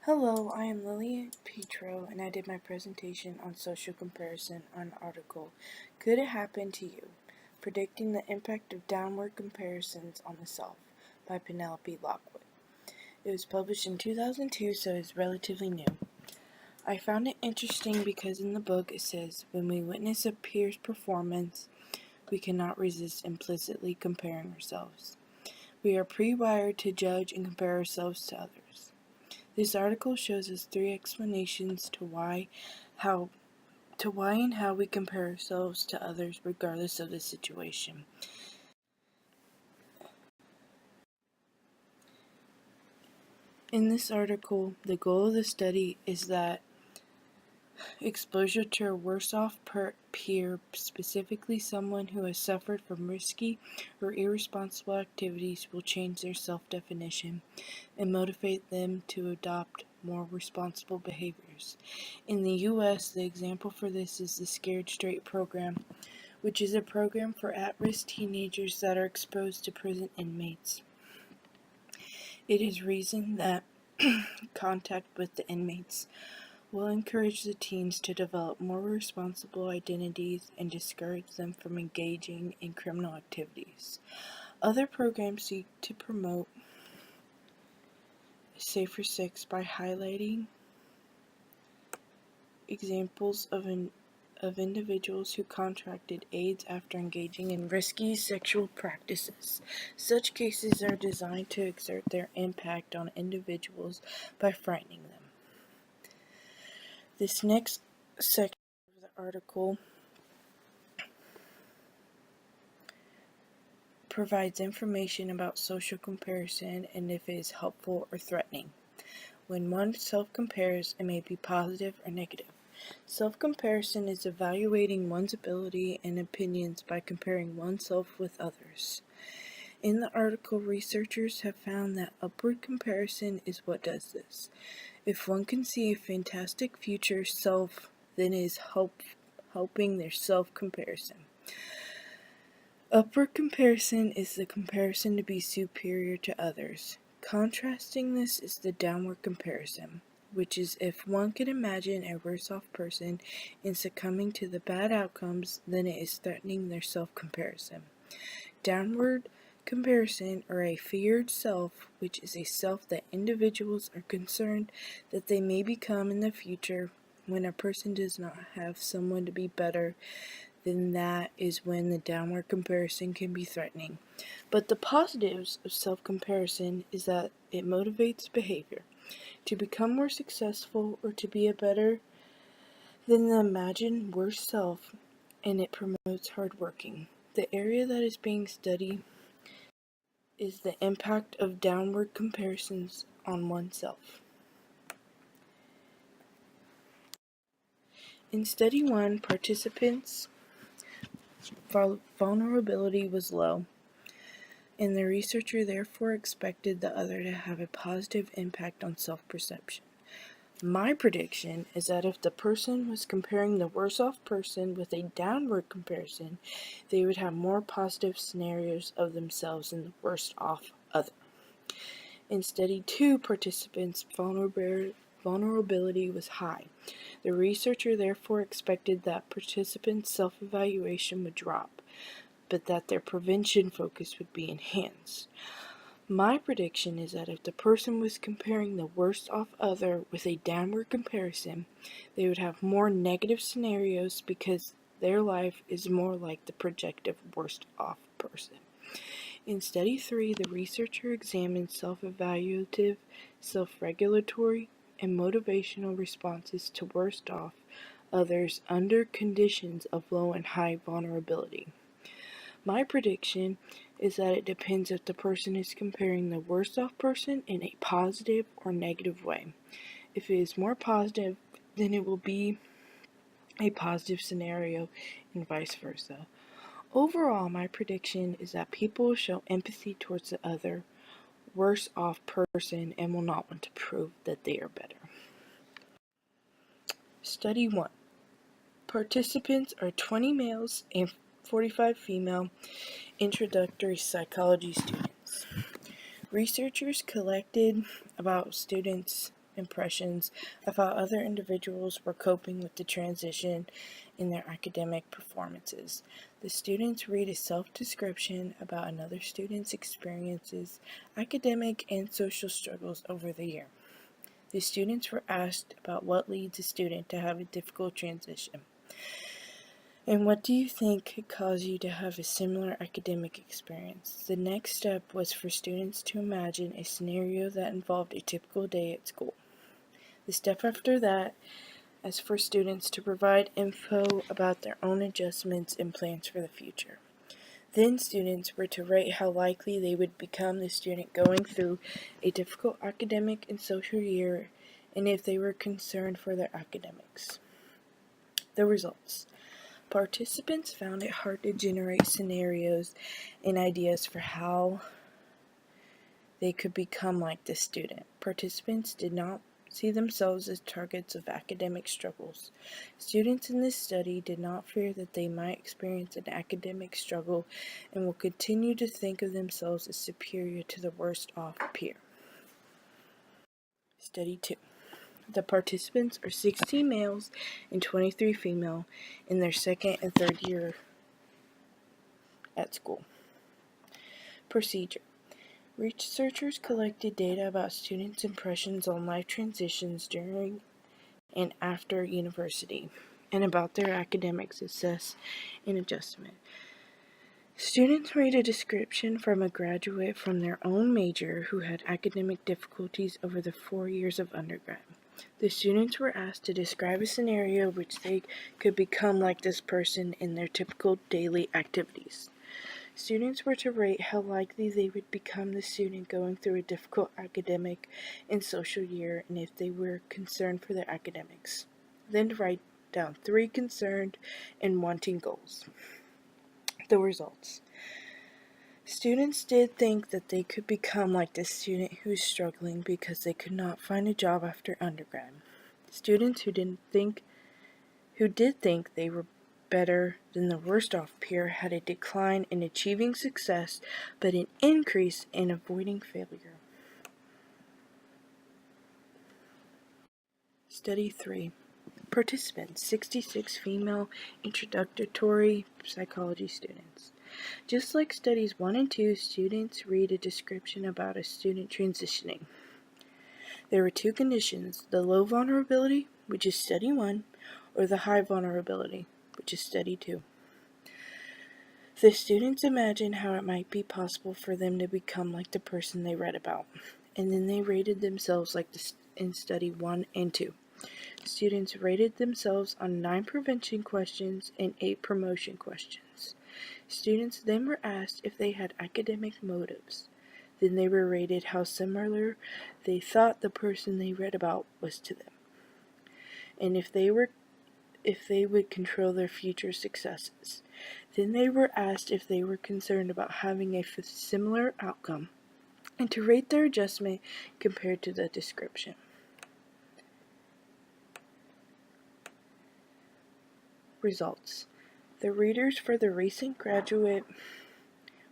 Hello, I am Lily Petro, and I did my presentation on social comparison on an article, Could It Happen to You? Predicting the Impact of Downward Comparisons on the Self by Penelope Lockwood. It was published in 2002, so it's relatively new. I found it interesting because in the book it says, when we witness a peer's performance, we cannot resist implicitly comparing ourselves. We are pre-wired to judge and compare ourselves to others. This article shows us 3 explanations to why and how we compare ourselves to others regardless of the situation. In this article, the goal of the study is that exposure to a worse-off peer, specifically someone who has suffered from risky or irresponsible activities, will change their self-definition and motivate them to adopt more responsible behaviors. In the U.S., the example for this is the Scared Straight program, which is a program for at-risk teenagers that are exposed to prison inmates. It is reasoned that contact with the inmates will encourage the teens to develop more responsible identities and discourage them from engaging in criminal activities. Other programs seek to promote safer sex by highlighting examples of individuals who contracted AIDS after engaging in risky sexual practices. Such cases are designed to exert their impact on individuals by frightening them. This next section of the article provides information about social comparison and if it is helpful or threatening. When one self-compares, it may be positive or negative. Self-comparison is evaluating one's ability and opinions by comparing oneself with others. In the article, researchers have found that upward comparison is what does this. If one can see a fantastic future self, then it is helping their self-comparison. Upward comparison is the comparison to be superior to others. Contrasting this is the downward comparison, which is if one could imagine a worse-off person in succumbing to the bad outcomes, then it is threatening their self-comparison. Downward comparison, or a feared self, which is a self that individuals are concerned that they may become in the future when a person does not have someone to be better, then that is when the downward comparison can be threatening. But the positives of self-comparison is that it motivates behavior to become more successful or to be a better than the imagined worse self, and it promotes hard working. The area that is being studied is the impact of downward comparisons on oneself. In Study 1, participants' vulnerability was low, and the researcher therefore expected the other to have a positive impact on self-perception. My prediction is that if the person was comparing the worse-off person with a downward comparison, they would have more positive scenarios of themselves than the worst-off other. In Study 2, participants' vulnerability was high. The researcher therefore expected that participants' self-evaluation would drop, but that their prevention focus would be enhanced. My prediction is that if the person was comparing the worst-off other with a downward comparison, they would have more negative scenarios because their life is more like the projected worst-off person. In Study 3, the researcher examined self-evaluative, self-regulatory, and motivational responses to worst-off others under conditions of low and high vulnerability. My prediction is that it depends if the person is comparing the worst-off person in a positive or negative way. If it is more positive, then it will be a positive scenario and vice versa. Overall, my prediction is that people will show empathy towards the other worse-off person and will not want to prove that they are better. Study 1. Participants are 20 males and 45 female introductory psychology students. Researchers collected about students' impressions of how other individuals were coping with the transition in their academic performances. The students read a self-description about another student's experiences, academic and social struggles over the year. The students were asked about what leads a student to have a difficult transition. And what do you think could cause you to have a similar academic experience? The next step was for students to imagine a scenario that involved a typical day at school. The step after that is for students to provide info about their own adjustments and plans for the future. Then students were to rate how likely they would become the student going through a difficult academic and social year, and if they were concerned for their academics. The results. Participants found it hard to generate scenarios and ideas for how they could become like this student. Participants did not see themselves as targets of academic struggles. Students in this study did not fear that they might experience an academic struggle and will continue to think of themselves as superior to the worst off peer. Study 2. The participants are 16 males and 23 female in their second and third year at school. Procedure. Researchers collected data about students' impressions on life transitions during and after university, and about their academic success and adjustment. Students read a description from a graduate from their own major who had academic difficulties over the 4 years of undergrad. The students were asked to describe a scenario which they could become like this person in their typical daily activities. Students were to rate how likely they would become the student going through a difficult academic and social year, and if they were concerned for their academics. Then write down 3 concerned and wanting goals. The results. Students did think that they could become like this student who was struggling because they could not find a job after undergrad. Students who did think they were better than the worst off peer had a decline in achieving success, but an increase in avoiding failure. Study 3. Participants, 66 female introductory psychology students. Just like studies 1 and 2, students read a description about a student transitioning. There were 2 conditions, the low vulnerability, which is study 1, or the high vulnerability, which is study 2. The students imagined how it might be possible for them to become like the person they read about, and then they rated themselves like in study 1 and 2. Students rated themselves on 9 prevention questions and 8 promotion questions. Students then were asked if they had academic motives. Then they were rated how similar they thought the person they read about was to them, and if they would control their future successes. Then they were asked if they were concerned about having a similar outcome, and to rate their adjustment compared to the description. Results. The readers for the recent graduate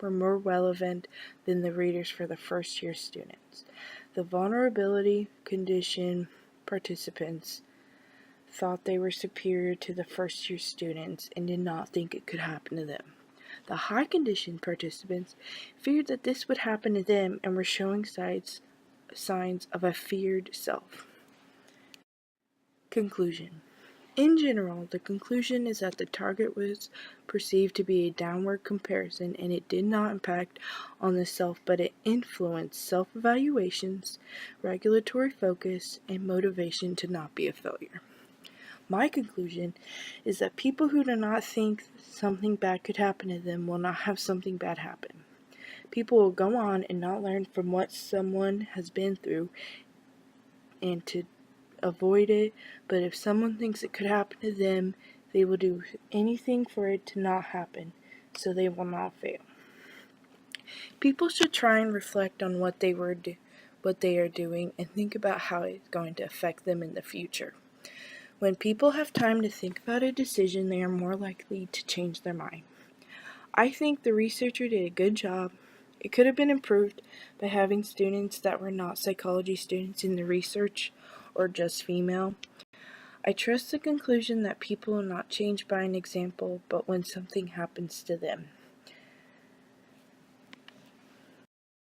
were more relevant than the readers for the first year students. The vulnerability condition participants thought they were superior to the first year students and did not think it could happen to them. The high condition participants feared that this would happen to them and were showing signs of a feared self. Conclusion. In general, the conclusion is that the target was perceived to be a downward comparison, and it did not impact on the self, but it influenced self-evaluations, regulatory focus, and motivation to not be a failure. My conclusion is that people who do not think something bad could happen to them will not have something bad happen. People will go on and not learn from what someone has been through and to avoid it, but if someone thinks it could happen to them, they will do anything for it to not happen, so they will not fail. People should try and reflect on what they are doing and think about how it's going to affect them in the future. When people have time to think about a decision, they are more likely to change their mind. I think the researcher did a good job. It could have been improved by having students that were not psychology students in the research or just female. I trust the conclusion that people will not change by an example, but when something happens to them.